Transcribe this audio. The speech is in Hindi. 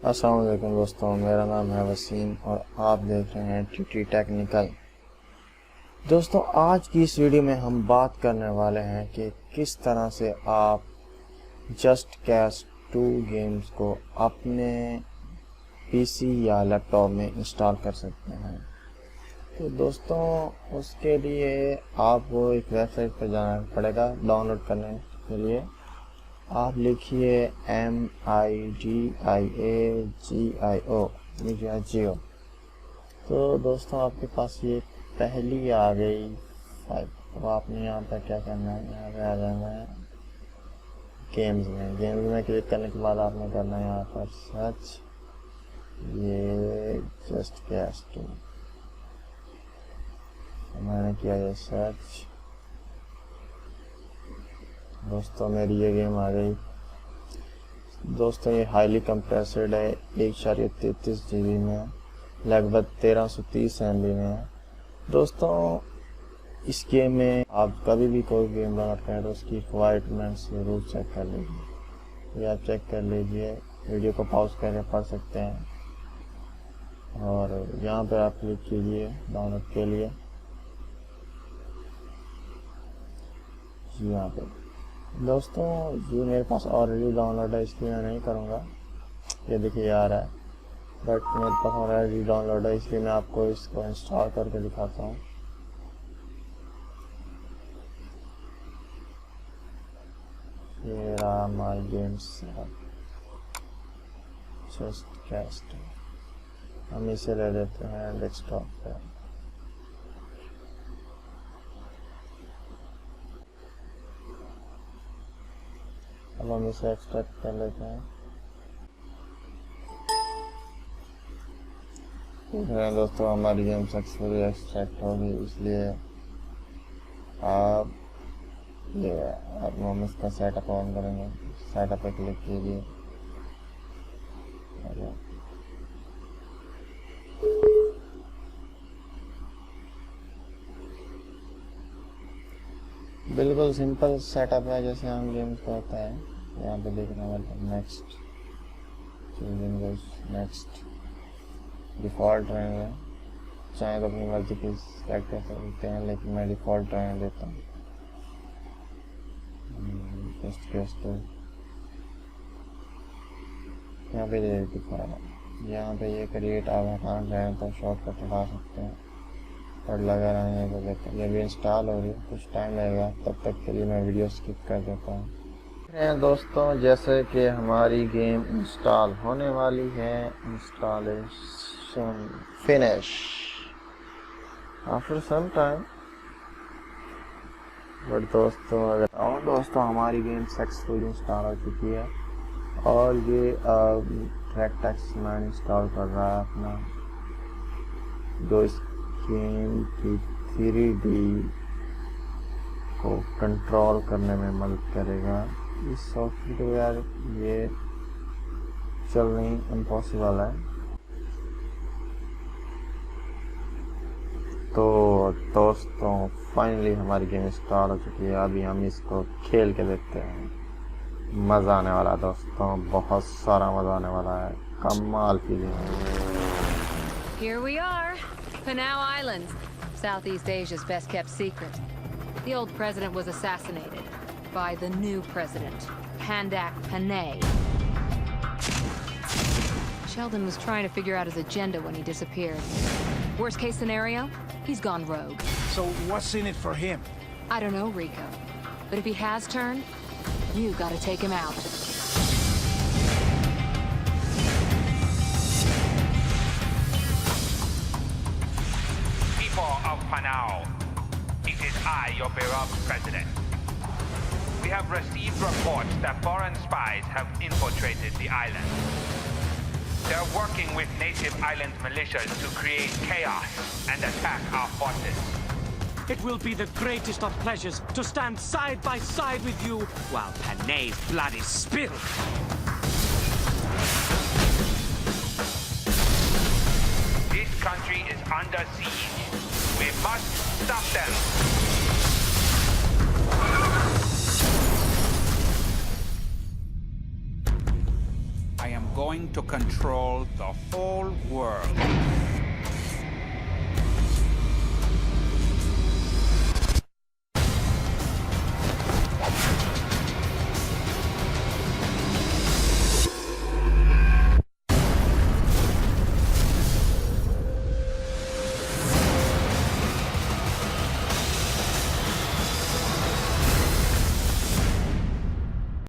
अस्सलाम वालेकुम दोस्तों, मेरा नाम है वसीम और आप देख रहे हैं टीटी टेक्निकल। दोस्तों, आज की इस वीडियो में हम बात करने वाले हैं कि किस तरह से आप जस्ट कैश 2 गेम्स को अपने पीसी या लैपटॉप में इंस्टॉल कर सकते हैं। तो दोस्तों, उसके लिए आपको एक वेबसाइट पर जाना पड़ेगा। डाउनलोड करने के लिए आप लिखिए MIDIAGIO। तो दोस्तों, आपके पास ये पहली आ गई फाइल। तो आपने यहाँ पर क्या करना है, यहाँ पे आ जाना है गेम्स में क्लिक करने के बाद आपने करना है यहाँ पर सर्च, ये जस्ट कैश 2। मैंने किया ये सर्च। दोस्तों, मेरी ये गेम आ गई। दोस्तों, ये हाईली कंप्रेस्ड है, 1.33 GB में है, लगभग 1330 MB में है। दोस्तों, इस गेम में आप कभी भी कोई गेम डाउनलोड करें तो उसकी रिक्वायरमेंट्स जरूर चेक कर लीजिए। ये आप चेक कर लीजिए, वीडियो को पॉज करके पढ़ सकते हैं। और यहाँ पर आप क्लिक कीजिए डाउनलोड के लिए। यहाँ पे दोस्तों, ये मेरे पास ऑलरेडी डाउनलोड है, इसलिए मैं नहीं करूँगा। ये देखिए आ रहा है, बट मेरे पास ऑलरेडी डाउनलोड है, इसलिए मैं आपको इसको इंस्टॉल करके दिखाता हूँ। ये रहा माय गेम्स जस्ट कैश 2। हम इसे ले लेते हैं डेस्कटॉप पे। अब हम इसे एक्सट्रैक्ट कर लेते हैं। दोस्तों, हमारी गेम सक्सेसफुली एक्सट्रैक्ट होगी, इसलिए आप हम इसका सेटअप ऑन करेंगे। सेटअप पे क्लिक कीजिए। बिल्कुल सिंपल सेटअप है, जैसे हम गेम्स का होता है। यहाँ पे देखना वाला नेक्स्ट, नेक्स्ट डिफ़ॉल्ट रहेंगे। चाहे तो अपनी मर्जी की सेलेक्ट कर सकते हैं, लेकिन मैं डिफ़ॉल्ट रहने देता हूँ। जस्ट कैश 2 यहाँ पे यहाँ पे ये क्रिएट आप अकाउंट रहें तो शॉर्टकट उठा सकते हैं, और लगा रहने को देते हैं। ये भी इंस्टॉल हो रही है, कुछ टाइम लगेगा, तब तक के लिए मैं वीडियो स्किप कर देता हूँ। दोस्तों, जैसे कि हमारी गेम इंस्टॉल होने वाली है, installation finish after some time. But दोस्तों हमारी गेम सक्सेसफुली इंस्टॉल हो चुकी है, और ये ट्रैक टेक्स्ट मैन इंस्टॉल कर रहा है अपना, जो इस गेम की 3D को कंट्रोल करने में मदद करेगा। इस सॉफ्टवेयर ये चलनी इम्पॉसिबल है। तो दोस्तों, फाइनली हमारी गेम इंस्टॉल हो चुकी है। अभी हम इसको खेल के देखते हैं। मज़ा आने वाला है दोस्तों, बहुत सारा मज़ा आने वाला है। कमाल की game. Here we are, Chanal Islands, Southeast Asia's best-kept secret. The old president was assassinated by the new president, Pandak Panay. Sheldon was trying to figure out his agenda when he disappeared. Worst-case scenario, he's gone rogue. So what's in it for him? I don't know, Rico. But if he has turned, you gotta take him out. Of Chanal, it is I, your beloved president. We have received reports that foreign spies have infiltrated the island. They're working with native island militias to create chaos and attack our forces. It will be the greatest of pleasures to stand side by side with you while Panay's blood is spilled. This country is under siege. We must stop them. I am going going to control the whole world.